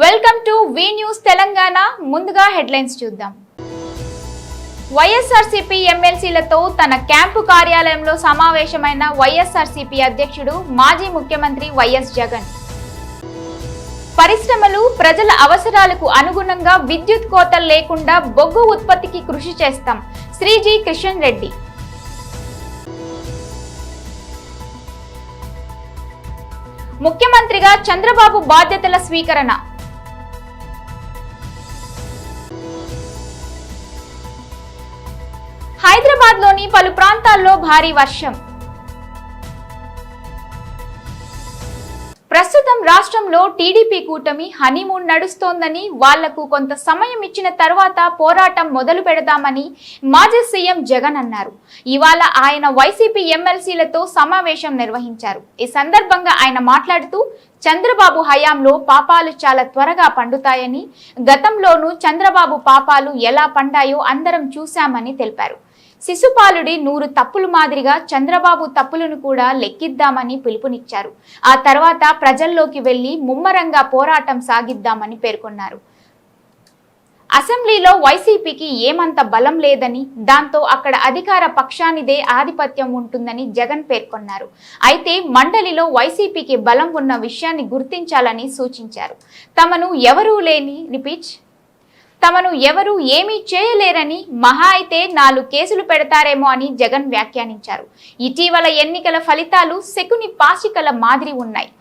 Welcome to V news Telangana. ముందుగా headlines చూద్దాం. వైఎస్ఆర్సీపీ ఎమ్మెల్సీలతో తన క్యాంపు కార్యాలయంలో సమావేశమైన వైఎస్ఆర్సీపీ అధ్యక్షుడు మాజీ ముఖ్యమంత్రి వైఎస్ జగన్. పరిశ్రమలు ప్రజల అవసరాలకు అనుగుణంగా విద్యుత్ కోతలు లేకుండా బొగ్గు ఉత్పత్తికి కృషి చేస్తాం. శ్రీజీ కిషన్ రెడ్డి. ముఖ్యమంత్రిగా చంద్రబాబు బాధ్యతల స్వీకరణ. హైదరాబాద్లోని పలు ప్రాంతాల్లో భారీ వర్షం. ప్రస్తుతం రాష్ట్రంలో టీడీపీ కూటమి హనీమూన్ నడుస్తోందని, వాళ్లకు కొంత సమయం ఇచ్చిన తర్వాత పోరాటం మొదలు పెడతామని మాజీ సీఎం జగన్ అన్నారు. ఇవాళ ఆయన వైసీపీ ఎమ్మెల్సీలతో సమావేశం నిర్వహించారు. ఈ సందర్భంగా ఆయన మాట్లాడుతూ చంద్రబాబు హయాంలో పాపాలు చాలా త్వరగా పండుతాయని, గతంలోనూ చంద్రబాబు పాపాలు ఎలా పండాయో అందరం చూశామని తెలిపారు. శిశుపాలుడి 100 తప్పులు మాదిరిగా చంద్రబాబు తప్పులను కూడా లెక్కిద్దామని పిలుపునిచ్చారు. ఆ తర్వాత ప్రజల్లోకి వెళ్లి ముమ్మరంగా పోరాటం సాగిద్దామని పేర్కొన్నారు. అసెంబ్లీలో వైసీపీకి ఏమంత బలం లేదని, దాంతో అక్కడ అధికార పక్షానిదే ఆధిపత్యం ఉంటుందని జగన్ పేర్కొన్నారు. అయితే మండలిలో వైసీపీకి బలం ఉన్న విషయాన్ని గుర్తించాలని సూచించారు. తమను ఎవరూ ఏమీ చేయలేరని, మహా అయితే 4 కేసులు పెడతారేమో అని జగన్ వ్యాఖ్యానించారు. ఇటీవల ఎన్నికల ఫలితాలు శకుని పాశికల మాదిరి ఉన్నాయి.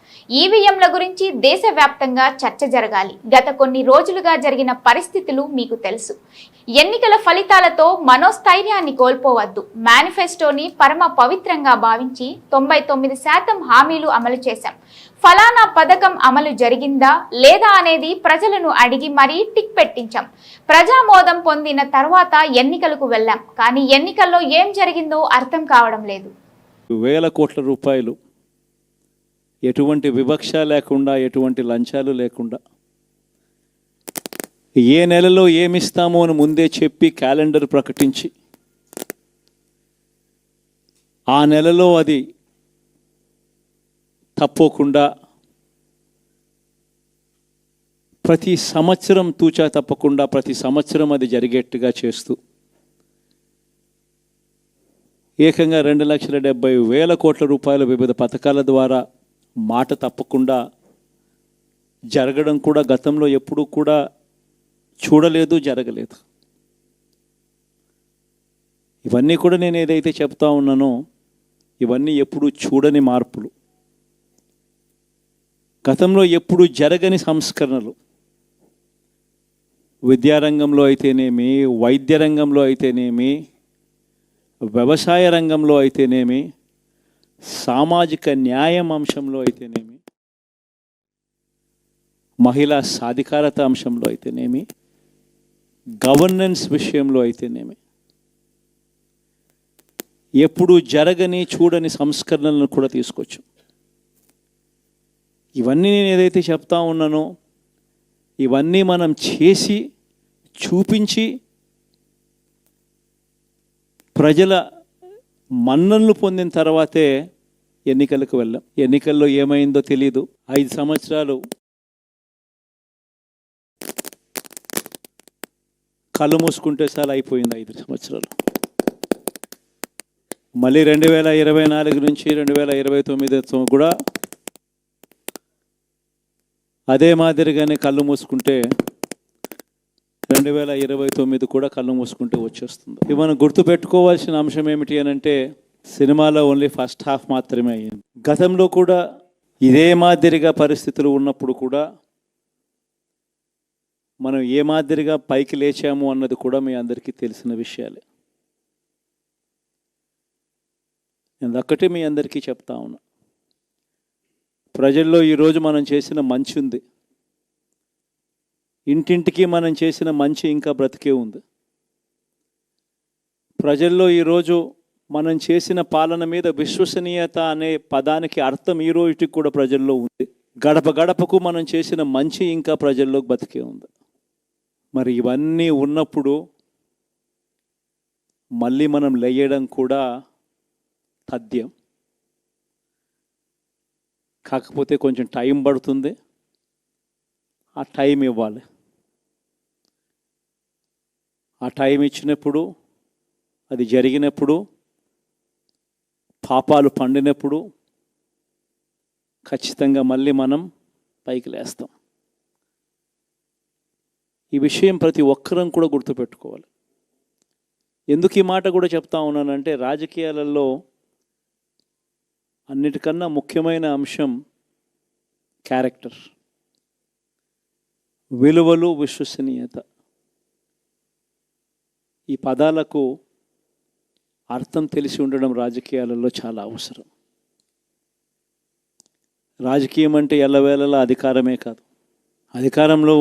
ఈవీఎంల గురించి దేశవ్యాప్తంగా చర్చ జరగాలి. గత కొన్ని రోజులుగా జరిగిన పరిస్థితులు మీకు తెలుసు. ఎన్నికల ఫలితాలతో మనోస్థైర్యాన్ని కోల్పోవద్దు. మేనిఫెస్టోని పరమ పవిత్రంగా భావించి 99% హామీలు అమలు చేశాం. ఫలానా పథకం అమలు జరిగిందా లేదా అనేది ప్రజలను అడిగి మరీ టిక్ పెట్టించాం. ప్రజామోదం పొందిన తర్వాత ఎన్నికలకు వెళ్ళాం. కానీ ఎన్నికల్లో ఏం జరిగిందో అర్థం కావడం లేదు. వేల కోట్ల రూపాయలు ఎటువంటి వివక్ష లేకుండా, ఎటువంటి లంచాలు లేకుండా, ఏ నెలలో ఏమిస్తామో అని ముందే చెప్పి క్యాలెండర్ ప్రకటించి ఆ నెలలో అది తప్పకుండా ప్రతి సంవత్సరం తూచా తప్పకుండా ప్రతి సంవత్సరం అది జరిగేట్టుగా చేస్తూ ఏకంగా 2,70,000 కోట్ల రూపాయల వివిధ పథకాల ద్వారా మాట తప్పకుండా జరగడం కూడా గతంలో ఎప్పుడూ కూడా చూడలేదు, జరగలేదు. ఇవన్నీ కూడా నేను ఏదైతే చెప్తా ఉన్నానో ఇవన్నీ ఎప్పుడూ చూడని మార్పులు, గతంలో ఎప్పుడూ జరగని సంస్కరణలు. విద్యారంగంలో అయితేనేమి, వైద్య రంగంలో అయితేనేమి, వ్యవసాయ రంగంలో అయితేనేమి, సామాజిక న్యాయం అంశంలో అయితేనేమి, మహిళా సాధికారత అంశంలో అయితేనేమి, గవర్నెన్స్ విషయంలో అయితేనేమి, ఎప్పుడు జరగని చూడని సంస్కరణలను కూడా తీసుకొచ్చాం. ఇవన్నీ నేను ఏదైతే చెప్తా ఉన్నానో ఇవన్నీ మనం చేసి చూపించి ప్రజల మన్ననలు పొందిన తర్వాతే ఎన్నికలకు వెళ్ళాం. ఎన్నికల్లో ఏమైందో తెలీదు. 5 సంవత్సరాలు కళ్ళు మూసుకుంటే చాలా అయిపోయింది. 5 సంవత్సరాలు. మళ్ళీ 2024 నుంచి 2029 కూడా అదే మాదిరిగానే కళ్ళు మూసుకుంటే 2029 కూడా కళ్ళు మూసుకుంటే వచ్చేస్తుంది. ఇవి మనం గుర్తుపెట్టుకోవాల్సిన అంశం ఏమిటి అని అంటే, సినిమాలో ఓన్లీ ఫస్ట్ హాఫ్ మాత్రమే అయ్యింది. గతంలో కూడా ఇదే మాదిరిగా పరిస్థితులు ఉన్నప్పుడు కూడా మనం ఏ మాదిరిగా పైకి లేచాము అన్నది కూడా మీ అందరికీ తెలిసిన విషయాలే. నేను ఒక్కటే మీ అందరికీ చెప్తా ఉన్నా, ప్రజల్లో ఈరోజు మనం చేసిన మంచి ఉంది. ఇంటింటికి మనం చేసిన మంచి ఇంకా బ్రతికే ఉంది. ప్రజల్లో ఈరోజు మనం చేసిన పాలన మీద విశ్వసనీయత అనే పదానికి అర్థం ఈ రోజుకి కూడా ప్రజల్లో ఉంది. గడప గడపకు మనం చేసిన మంచి ఇంకా ప్రజల్లో బతికే ఉంది. మరి ఇవన్నీ ఉన్నప్పుడు మళ్ళీ మనం లేయడం కూడా తథ్యం. కాకపోతే కొంచెం టైం పడుతుంది. ఆ టైం ఇవ్వాలి. ఆ టైం ఇచ్చినప్పుడు, అది జరిగినప్పుడు, పాపాలు పండినప్పుడు ఖచ్చితంగా మళ్ళీ మనం పైకి లేస్తాం. ఈ విషయం ప్రతి ఒక్కరం కూడా గుర్తుపెట్టుకోవాలి. ఎందుకు ఈ మాట కూడా చెప్తా ఉన్నానంటే, రాజకీయాలలో అన్నిటికన్నా ముఖ్యమైన అంశం క్యారెక్టర్, విలువలు, విశ్వసనీయత. ఈ పదాలకు అర్థం తెలిసి ఉండడం రాజకీయాలలో చాలా అవసరం. రాజకీయం అంటే ఎల్లవేళలా అధికారమే కాదు. అధికారంలో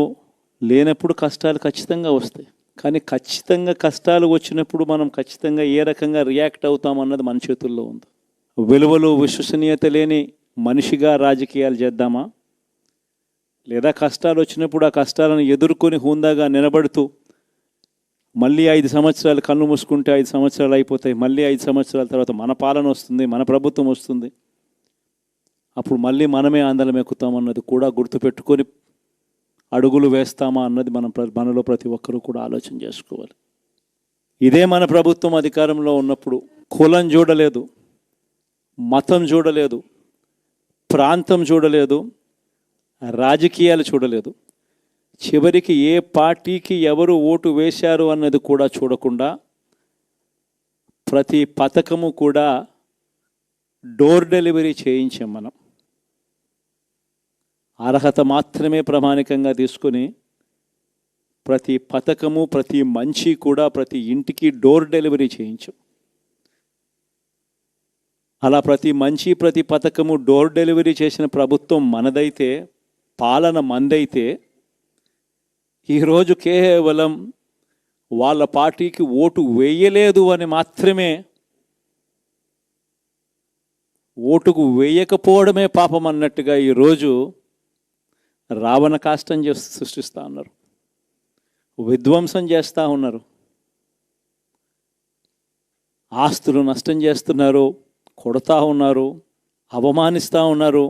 లేనప్పుడు కష్టాలు ఖచ్చితంగా వస్తాయి. కానీ ఖచ్చితంగా కష్టాలు వచ్చినప్పుడు మనం ఖచ్చితంగా ఏ రకంగా రియాక్ట్ అవుతామన్నది మన చేతుల్లో ఉంది. విలువలు, విశ్వసనీయత లేని మనిషిగా రాజకీయాలు చేద్దామా, లేదా కష్టాలు వచ్చినప్పుడు ఆ కష్టాలను ఎదుర్కొని హుందాగా నిలబడుతూ మళ్ళీ 5 సంవత్సరాలు కళ్ళు మూసుకుంటే 5 సంవత్సరాలు అయిపోతాయి, మళ్ళీ 5 సంవత్సరాల తర్వాత మన పాలన వస్తుంది, మన ప్రభుత్వం వస్తుంది, అప్పుడు మళ్ళీ మనమే ఆందోళన ఎక్కుతామన్నది కూడా గుర్తుపెట్టుకొని అడుగులు వేస్తామా అన్నది మనలో ప్రతి ఒక్కరూ కూడా ఆలోచన చేసుకోవాలి. ఇదే మన ప్రభుత్వం అధికారంలో ఉన్నప్పుడు కులం చూడలేదు, మతం చూడలేదు, ప్రాంతం చూడలేదు, రాజకీయాలు చూడలేదు, చివరికి ఏ పార్టీకి ఎవరు ఓటు వేశారు అన్నది కూడా చూడకుండా ప్రతి పథకము కూడా డోర్ డెలివరీ చేయించాం. మనం అర్హత మాత్రమే ప్రామాణికంగా తీసుకొని ప్రతి పథకము, ప్రతి మంచి కూడా ప్రతి ఇంటికి డోర్ డెలివరీ చేయించాం. అలా ప్రతి మంచి, ప్రతి పథకము డోర్ డెలివరీ చేసిన ప్రభుత్వం మనదైతే, పాలన మందైతే, ఈరోజు కేవలం వాళ్ళ పార్టీకి ఓటు వేయలేదు అని మాత్రమే, ఓటుకు వేయకపోవడమే పాపం అన్నట్టుగా ఈరోజు రావణ కాష్టం సృష్టిస్తూ ఉన్నారు, విధ్వంసం చేస్తూ ఉన్నారు, ఆస్తులు నష్టం చేస్తున్నారు, కొడతా ఉన్నారు, అవమానిస్తూ ఉన్నారు.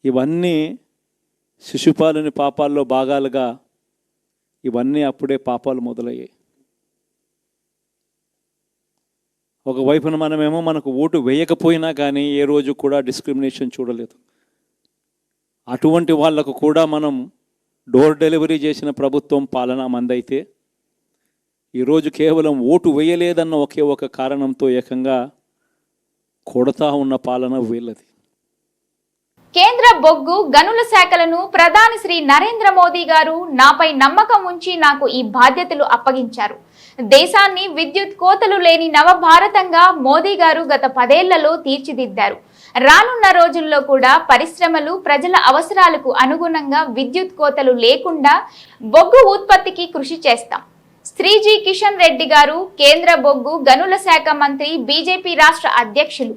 ఇవన్నీ శిశుపాలుని పాపాల్లో భాగాలుగా ఇవన్నీ అప్పుడే పాపాలు మొదలయ్యాయి. ఒకవైపున మనమేమో మనకు ఓటు వేయకపోయినా కానీ ఏ రోజు కూడా డిస్క్రిమినేషన్ చూడలేదు. అటువంటి వాళ్లకు కూడా మనం డోర్ డెలివరీ చేసిన ప్రభుత్వం పాలన మందైతే, ఈరోజు కేవలం ఓటు వేయలేదన్న ఒకే ఒక కారణంతో ఏకంగా కొడతా ఉన్న పాలన వీళ్ళది. కేంద్ర బొగ్గు గనుల శాఖలను ప్రధాని శ్రీ నరేంద్ర మోదీ గారు నాపై నమ్మకం ఉంచి నాకు ఈ బాధ్యతలు అప్పగించారు. దేశాన్ని విద్యుత్ కోతలు లేని నవభారతంగా మోదీ గారు గత 10 ఏళ్లలో తీర్చిదిద్దారు. రానున్న రోజుల్లో కూడా పరిశ్రమలు, ప్రజల అవసరాలకు అనుగుణంగా విద్యుత్ కోతలు లేకుండా బొగ్గు ఉత్పత్తికి కృషి చేస్తాం. శ్రీ జి కిషన్ రెడ్డి గారు, కేంద్ర బొగ్గు గనుల శాఖ మంత్రి, బీజేపీ రాష్ట్ర అధ్యక్షులు.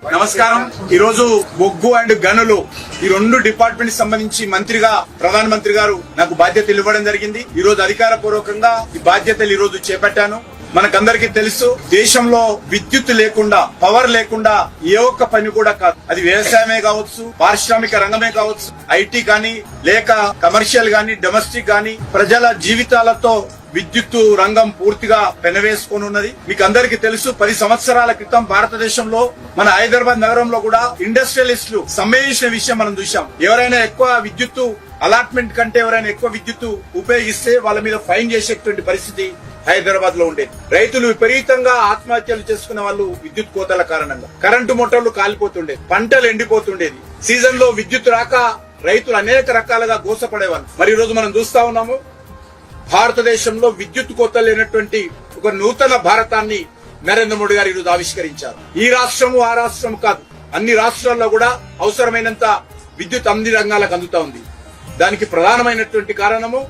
నమస్కారం. ఈ రోజు బొగ్గు అండ్ గనులు ఈ 2 డిపార్ట్మెంట్ సంబంధించి మంత్రిగా ప్రధానమంత్రి గారు నాకు బాధ్యతలు ఇవ్వడం జరిగింది. ఈ రోజు అధికార పూర్వకంగా ఈ బాధ్యతలు ఈ రోజు చేపట్టాను. మనకందరికీ తెలుసు, దేశంలో విద్యుత్ లేకుండా, పవర్ లేకుండా ఏ ఒక్క పని కూడా కాదు. అది వ్యవసాయమే కావచ్చు, పారిశ్రామిక రంగమే కావచ్చు, ఐటీ కానీ, లేక కమర్షియల్ గానీ, డొమెస్టిక్ గానీ, ప్రజల జీవితాలతో విద్యుత్తు రంగం పూర్తిగా పెనవేసుకొని ఉన్నది. మీకు అందరికీ తెలుసు, 10 సంవత్సరాల క్రితం భారతదేశంలో మన హైదరాబాద్ నగరంలో కూడా ఇండస్ట్రియలిస్టులు సమ్మె చేసిన విషయం మనం చూసాం. ఎవరైనా ఎక్కువ విద్యుత్తు అలాట్మెంట్ కంటే ఎవరైనా ఎక్కువ విద్యుత్తు ఉపయోగిస్తే వాళ్ళ మీద ఫైన్ చేసేటువంటి పరిస్థితి హైదరాబాద్ లో ఉండేది. రైతులు విపరీతంగా ఆత్మహత్యలు చేసుకున్న వాళ్ళు విద్యుత్ కోతల కారణంగా. కరెంటు మోటార్లు కాలిపోతుండేది, పంటలు ఎండిపోతుండేది, సీజన్ లో విద్యుత్ రాక రైతులు అనేక రకాలుగా గోసపడేవాళ్ళు. మరి ఈ రోజు మనం చూస్తా ఉన్నాము, భారతదేశంలో విద్యుత్ కోత లేనటువంటి ఒక నూతన భారతాన్ని నరేంద్ర మోడీ గారు ఈరోజు ఆవిష్కరించారు. ఈ రాష్ట్రము ఆ రాష్ట్రం కాదు, అన్ని రాష్ట్రాల్లో కూడా అవసరమైనంత విద్యుత్ అన్ని రంగాలకు అందుతా ఉంది. దానికి ప్రధానమైనటువంటి కారణము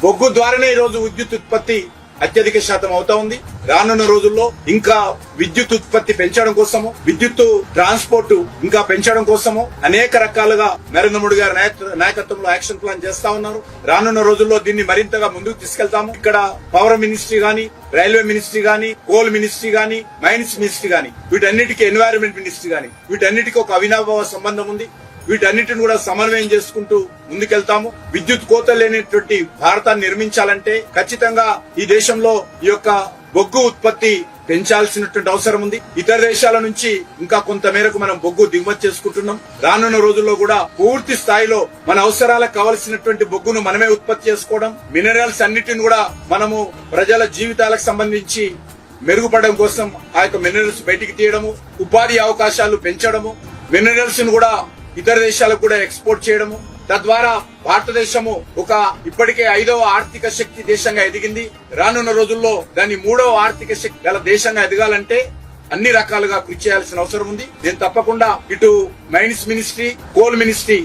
బొగ్గు ద్వారానే ఈ రోజు విద్యుత్ ఉత్పత్తి అత్యధిక శాతం అవుతా ఉంది. రానున్న రోజుల్లో ఇంకా విద్యుత్ ఉత్పత్తి పెంచడం కోసము, విద్యుత్ ట్రాన్స్పోర్ట్ ఇంకా పెంచడం కోసము అనేక రకాలుగా నరేంద్ర మోడీ గారి నాయకత్వంలో యాక్షన్ ప్లాన్ చేస్తా ఉన్నారు. రానున్న రోజుల్లో దీన్ని మరింతగా ముందుకు తీసుకెళ్తాము. ఇక్కడ పవర్ మినిస్ట్రీ గానీ, రైల్వే మినిస్ట్రీ గానీ, కోల్ మినిస్ట్రీ గానీ, మైన్స్ మినిస్ట్రీ గానీ, వీటన్నిటికీ ఎన్వైరన్మెంట్ మినిస్ట్రీ గానీ, వీటన్నిటికీ ఒక అవినాభావ సంబంధం ఉంది. వీటన్నిటిని కూడా సమన్వయం చేసుకుంటూ ముందుకెళ్తాము. విద్యుత్ కోత లేనటువంటి భారతాన్ని నిర్మించాలంటే ఖచ్చితంగా ఈ దేశంలో ఈ యొక్క బొగ్గు ఉత్పత్తి పెంచాల్సినటువంటి అవసరం ఉంది. ఇతర దేశాల నుంచి ఇంకా కొంత మేరకు మనం బొగ్గు దిగుమతి చేసుకుంటున్నాం. రానున్న రోజుల్లో కూడా పూర్తి స్థాయిలో మన అవసరాలకు కావలసినటువంటి బొగ్గును మనమే ఉత్పత్తి చేసుకోవడం, మినరల్స్ అన్నిటిని కూడా మనము ప్రజల జీవితాలకు సంబంధించి మెరుగుపడడం కోసం ఆ యొక్క మినరల్స్ బయటికి తీయడము, ఉపాధి అవకాశాలు పెంచడము, మినరల్స్ ను కూడా ఇతర దేశాలకు కూడా ఎక్స్పోర్ట్ చేయడము, తద్వారా భారతదేశము ఒక ఇప్పటికే 5వ ఆర్థిక శక్తి దేశంగా ఎదిగింది. రానున్న రోజుల్లో దాన్ని 3వ ఆర్థిక శక్తి గల దేశంగా ఎదగాలంటే అన్ని రకాలుగా కృషి చేయాల్సిన అవసరం ఉంది. నేను తప్పకుండా ఇటు మైన్స్ మినిస్ట్రీ, కోల్ మినిస్ట్రీ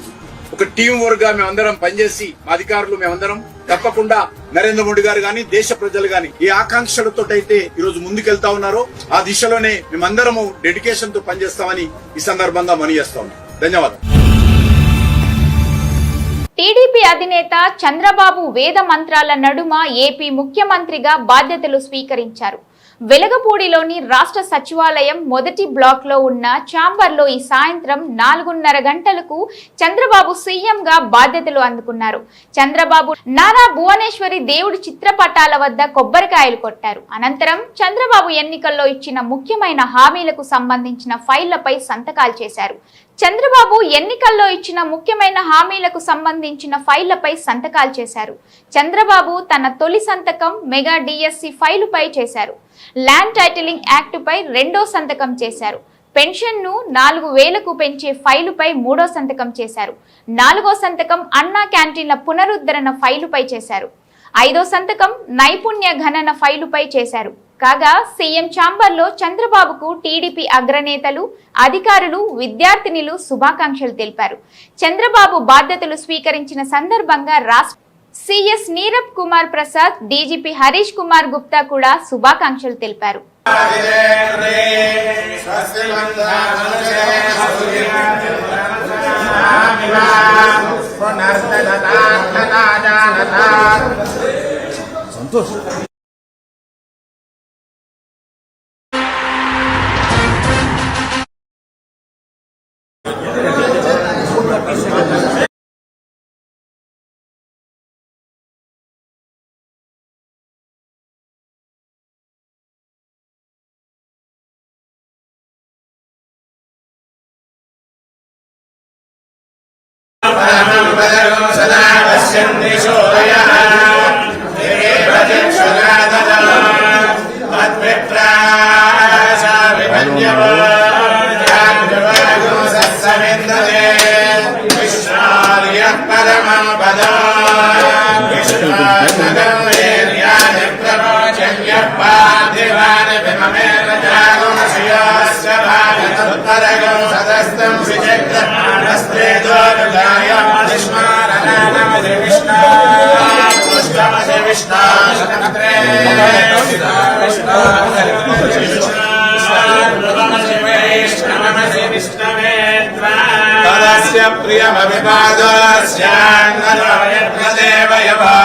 ఒక టీం వర్క్ గా మేమందరం పనిచేసి మా అధికారులు మేమందరం తప్పకుండా నరేంద్ర మోడీ గారు గాని దేశ ప్రజలు గాని ఏ ఆకాంక్షలతో అయితే ఈరోజు ముందుకెళ్తా ఉన్నారో ఆ దిశలోనే మేమందరము డెడికేషన్ తో పనిచేస్తామని ఈ సందర్భంగా మనవి చేస్తా ఉన్నాం. ధన్యవాదాలు. టీడీపీ అధినేత చంద్రబాబు వేద మంత్రాల నడుమ ఏపీ ముఖ్యమంత్రిగా బాధ్యతలు స్వీకరించారు. వెలగపూడిలోని రాష్ట్ర సచివాలయం మొదటి బ్లాక్ లో ఉన్న ఛాంబర్ లో ఈ సాయంత్రం 4:30 గంటలకు చంద్రబాబు సీఎంగా బాధ్యతలు అందుకున్నారు. చంద్రబాబు నారా భువనేశ్వరి దేవుడి చిత్రపటాల వద్ద కొబ్బరికాయలు కొట్టారు. అనంతరం చంద్రబాబు ఎన్నికల్లో ఇచ్చిన ముఖ్యమైన హామీలకు సంబంధించిన ఫైళ్లపై సంతకాలు చేశారు. చంద్రబాబు ఎన్నికల్లో ఇచ్చిన ముఖ్యమైన హామీలకు సంబంధించిన ఫైళ్లపై సంతకాలు చేశారు. చంద్రబాబు తన తొలి సంతకం మెగా డిఎస్సి ఫైలుపై చేశారు. ల్యాండ్ టైటిలింగ్ యాక్టుపై 2వ సంతకం చేశారు. పెన్షన్ను 4,000కు పెంచే ఫైలుపై 3వ సంతకం చేశారు. 4వ సంతకం అన్నా క్యాంటీన్ల పునరుద్ధరణ ఫైలుపై చేశారు. 5వ సంతకం నైపుణ్య గణన ఫైలుపై చేశారు. కాగా సీఎం ఛాంబర్లో చంద్రబాబుకు టీడీపీ అగ్రనేతలు, అధికారులు, విద్యార్థినులు శుభాకాంక్షలు తెలిపారు. చంద్రబాబు బాధ్యతలు స్వీకరించిన సందర్భంగా రాష్ట్ర సిఎస్ నీరబ్ కుమార్ ప్రసాద్, డీజీపీ హరీష్ కుమార్ గుప్తా కూడా శుభాకాంక్షలు తెలిపారు.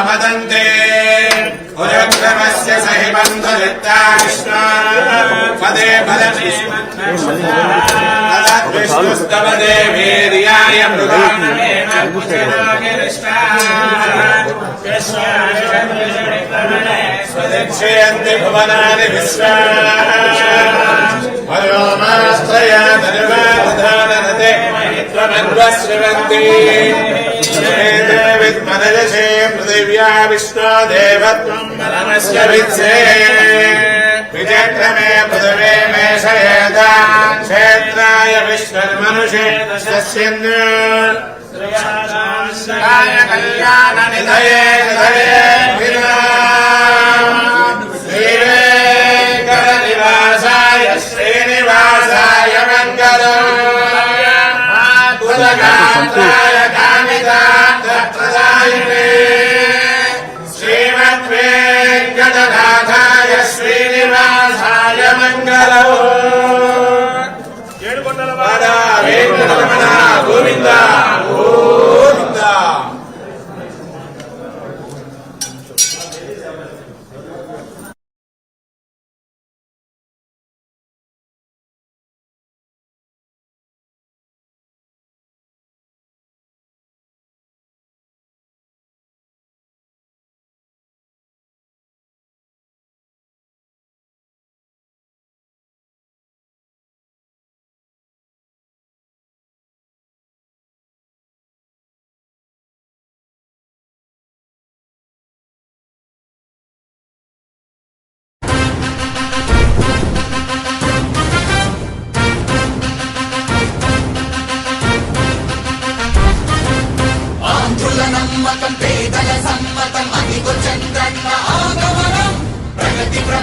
మదంతే ఉరక్రమస్య సహి బంధురిత్తా కృష్ణ పదే బలమే విష్ణుస్తవ దేవీర్యాయ మృగాణమే స్వదక్షయంతి భువనాని విశ్వా హయోమాశ్రయ ధర్వాధాననతే త్వమన్వశ్రవంతి విద్మనయసే పృథివ్యా విష్ణో దేవత్వం నమస్య విత్సే విచక్రమే పృథివే మేషయేదాం క్షేత్రాయ విశ్వర్మనుషే దశస్యన్ కళ్యాణ నిధయే శ్రీవేంకటనివాసాయ శ్రీనివాసాయ మంగళం కులగాత్రాయ కామితార్థప్రదాయినే శ్రీమద్వేంకటనాథాయ శ్రీనివాసాయ మంగళం. ఏడుకొండల వాడ వెంకటరమణ గోవింద.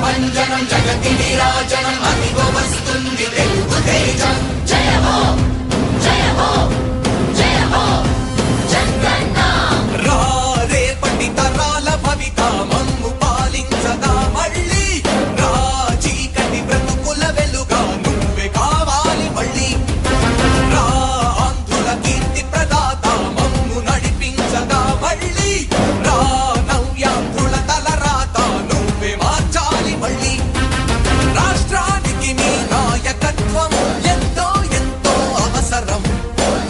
ప్రభంజనం జగతి విరాజనం అదిగో వస్తుంది తెలుగు తేజం జయ హో జయ హో జయ హో జగన్న రా రేపటి తరాల భవిత మమ్ము పాలించదా మళ్ళీ రా చీకటి బ్రతుకుల వెలుగా నువ్వే కావాలి మళ్ళీ రా ఆంధ్రుల కీర్తి ప్రదాత మమ్ము నడిపించదా మళ్ళీ రా నవ్యాంధ్రుల తలరాత నువ్వే మార్చాలి మళ్ళీ రాష్ట్రానికి మీ నాయకత్వం ఎంతో ఎంతో అవసరం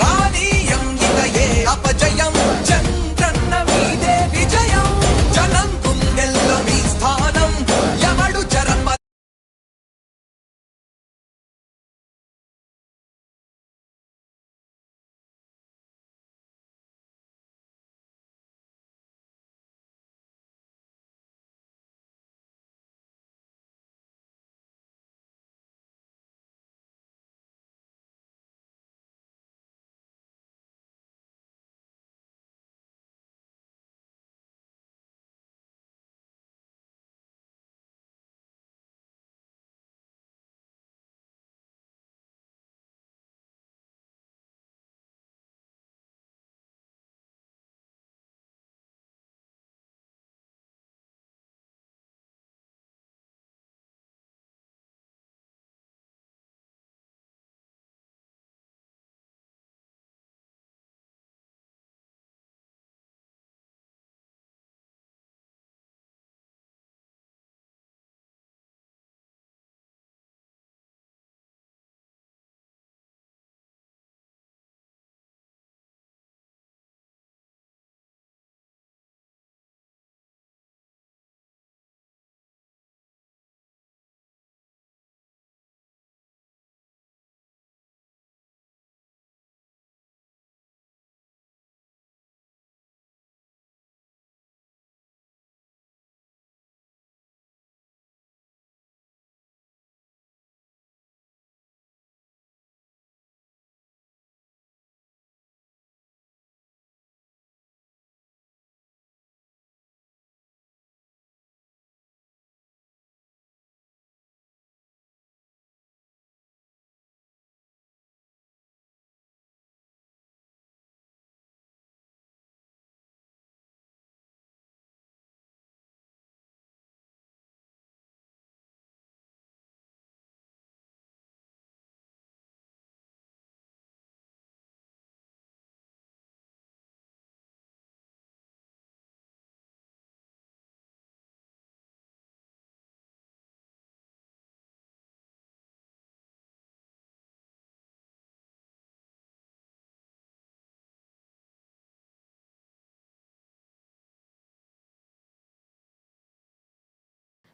రానీయం ఇక ఏ అపజయం చంద్రన్న మీదే విజయం జనం గుండెల్లో మీ స్థానం ఎవడు జరప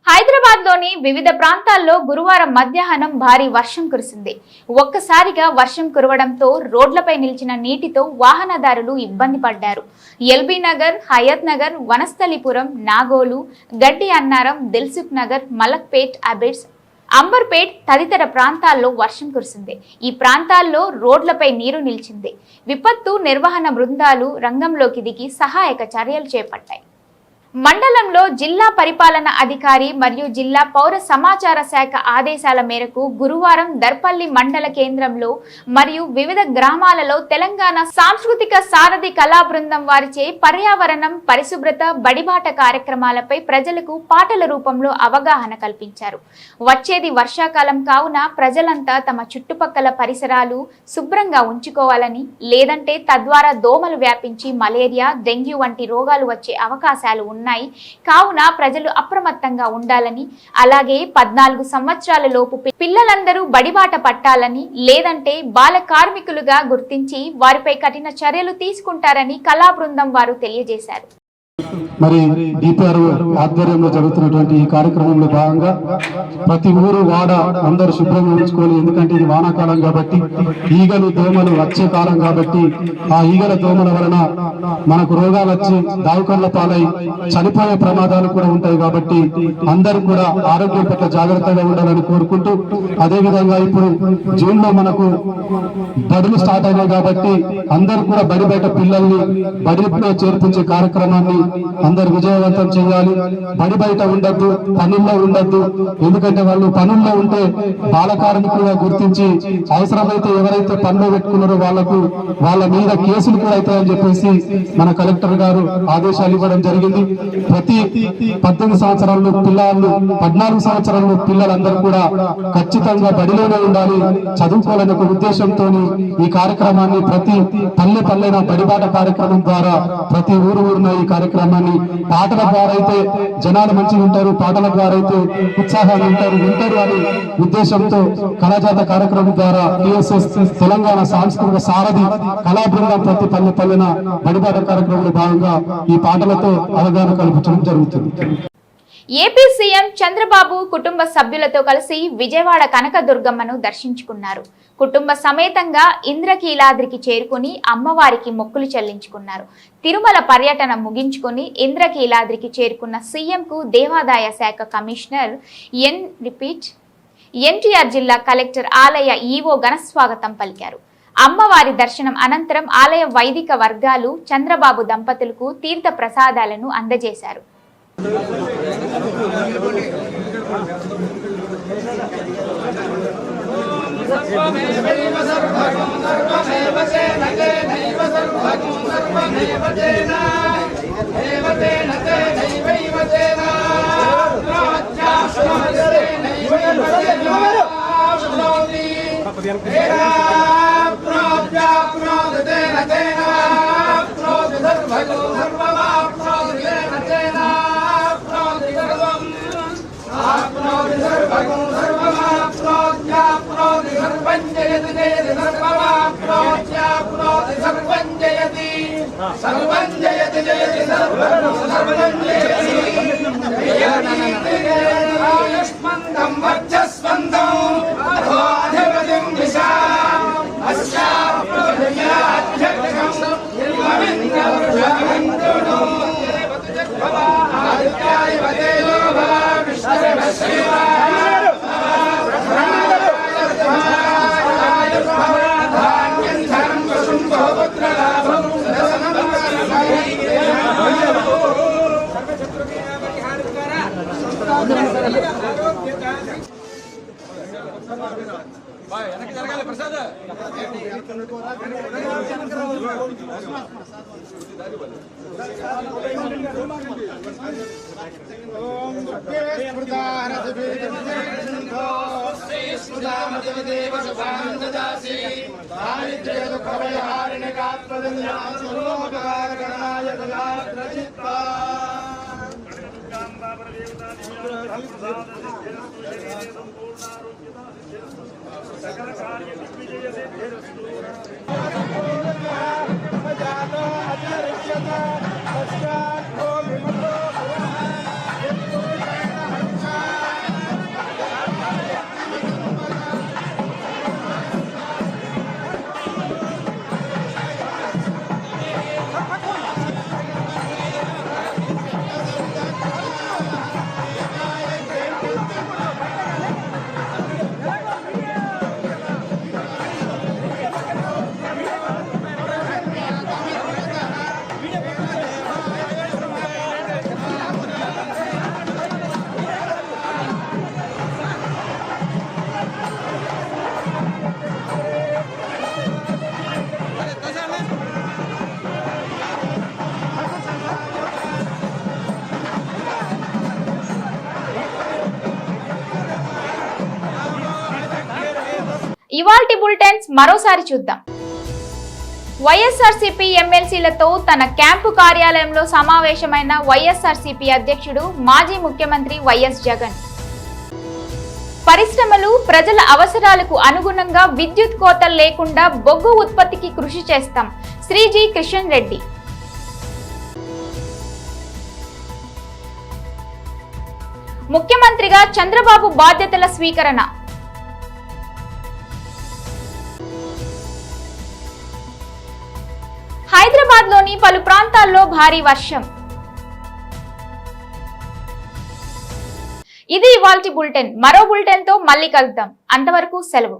హైదరాబాద్ లోని వివిధ ప్రాంతాల్లో గురువారం మధ్యాహ్నం భారీ వర్షం కురిసింది. ఒక్కసారిగా వర్షం కురవడంతో రోడ్లపై నిలిచిన నీటితో వాహనదారులు ఇబ్బంది పడ్డారు. ఎల్బీ నగర్, హయత్ నగర్, వనస్థలిపురం, నాగోలు, గడ్డి అన్నారం, దిల్సుఖ్ నగర్, మలక్పేట్, అబిడ్స్, అంబర్పేట్ తదితర ప్రాంతాల్లో వర్షం కురిసింది. ఈ ప్రాంతాల్లో రోడ్లపై నీరు నిలిచింది. విపత్తు నిర్వహణ బృందాలు రంగంలోకి దిగి సహాయక చర్యలు చేపట్టాయి. మండలంలో జిల్లా పరిపాలన అధికారి మరియు జిల్లా పౌర సమాచార శాఖ ఆదేశాల మేరకు గురువారం దర్పల్లి మండల కేంద్రంలో మరియు వివిధ గ్రామాలలో తెలంగాణ సాంస్కృతిక సారథి కళా బృందం వారిచే పర్యావరణం, పరిశుభ్రత, బడిబాట కార్యక్రమాలపై ప్రజలకు పాటల రూపంలో అవగాహన కల్పించారు. వచ్చేది వర్షాకాలం కావున ప్రజలంతా తమ చుట్టుపక్కల పరిసరాలు శుభ్రంగా ఉంచుకోవాలని, లేదంటే తద్వారా దోమలు వ్యాపించి మలేరియా, డెంగ్యూ వంటి రోగాలు వచ్చే అవకాశాలు ఉన్నాయి. కావున ప్రజలు అప్రమత్తంగా ఉండాలని, అలాగే 14 సంవత్సరాల లోపు పిల్లలందరూ బడిబాట పట్టాలని, లేదంటే బాల కార్మికులుగా గుర్తించి వారిపై కఠిన చర్యలు తీసుకుంటారని కళా బృందం వారు తెలియజేశారు. మరి డిపిఆర్ ఆధ్వర్యంలో జరుగుతున్నటువంటి ఈ కార్యక్రమంలో భాగంగా ప్రతి ఊరు వాడ అందరూ శుభ్రంగా ఉంచుకోవాలి. ఎందుకంటే ఇది వానాకాలం కాబట్టి, ఈగలు దోమలు వచ్చే కాలం కాబట్టి, ఆ ఈగల దోమల వలన మనకు రోగాలు వచ్చి దావకాళ్ళ పాలై చనిపోయే ప్రమాదాలు కూడా ఉంటాయి. కాబట్టి అందరూ కూడా ఆరోగ్యం పట్ల జాగ్రత్తగా ఉండాలని కోరుకుంటూ, అదే విధంగా ఇప్పుడు జూన్ లో మనకు బడులు స్టార్ట్ అయినాయి కాబట్టి అందరూ కూడా బడి బయట పిల్లల్ని బడిలో చేర్పించే కార్యక్రమాన్ని అందరు విజయవంతం చేయాలి. బడి బయట ఉండద్దు, పనుల్లో ఉండద్దు. ఎందుకంటే వాళ్ళు పనుల్లో ఉంటే బాల కార్మికులుగా గుర్తించి అవసరమైతే ఎవరైతే పనులు పెట్టుకున్నారో వాళ్ళ మీద కేసులు కూడా అవుతాయని చెప్పేసి మన కలెక్టర్ గారు ఆదేశాలు ఇవ్వడం జరిగింది. ప్రతి 18 సంవత్సరాలు పిల్లలు 14 సంవత్సరాలు పిల్లలందరూ కూడా ఖచ్చితంగా బడిలోనే ఉండాలి, చదువుకోవాలనే ఒక ఉద్దేశంతో ఈ కార్యక్రమాన్ని ప్రతి పల్లెన బడిబాట కార్యక్రమం ద్వారా ప్రతి ఊరున ఈ కార్యక్రమాన్ని పాటల ద్వారా అయితే జనాలు మంచిగా ఉంటారు, పాటల ద్వారా అయితే ఉత్సాహాన్ని ఉంటారు అనే ఉద్దేశంతో కళాజాత కార్యక్రమం ద్వారా టిఎస్ఎస్ తెలంగాణ సాంస్కృతిక సారథి కళా బృందం ప్రతి పల్లెన బడిబాట కార్యక్రమంలో భాగంగా ఈ పాటలతో అవగాహన కల్పించడం జరుగుతుంది. ఏపీ సీఎం చంద్రబాబు కుటుంబ సభ్యులతో కలిసి విజయవాడ కనకదుర్గమ్మను దర్శించుకున్నారు. కుటుంబ సమేతంగా ఇంద్రకీలాద్రికి చేరుకుని అమ్మవారికి మొక్కులు చెల్లించుకున్నారు. తిరుమల పర్యటన ముగించుకుని ఇంద్రకీలాద్రికి చేరుకున్న సీఎంకు దేవాదాయ శాఖ కమిషనర్ ఎన్టీఆర్ జిల్లా కలెక్టర్ ఆలయ ఈవో ఘనస్వాగతం పలికారు. అమ్మవారి దర్శనం అనంతరం ఆలయ వైదిక వర్గాలు చంద్రబాబు దంపతులకు తీర్థ ప్రసాదాలను అందజేశారు. ఇవాల్టి బులెటిన్స్ మరోసారి చూద్దాం. వైఎస్ఆర్సీపీ ఎమ్మెల్సీలతో తన క్యాంపు కార్యాలయంలో సమావేశమైన వైఎస్ఆర్సీపీ అధ్యక్షుడు మాజీ ముఖ్యమంత్రి వైఎస్ జగన్. పరిశ్రమలు ప్రజల అవసరాలకు అనుగుణంగా విద్యుత్ కోతలు లేకుండా బొగ్గు ఉత్పత్తికి కృషి చేస్తాం శ్రీజీ కిషన్ రెడ్డి. ముఖ్యమంత్రిగా చంద్రబాబు బాధ్యతల స్వీకరణ. హైదరాబాద్ లోని పలు ప్రాంతాల్లో భారీ వర్షం. ఇది ఇవాల్టి బులెటిన్. మరో బులెటిన్ తో మళ్ళీ కలుద్దాం. అంతవరకు సెలవు.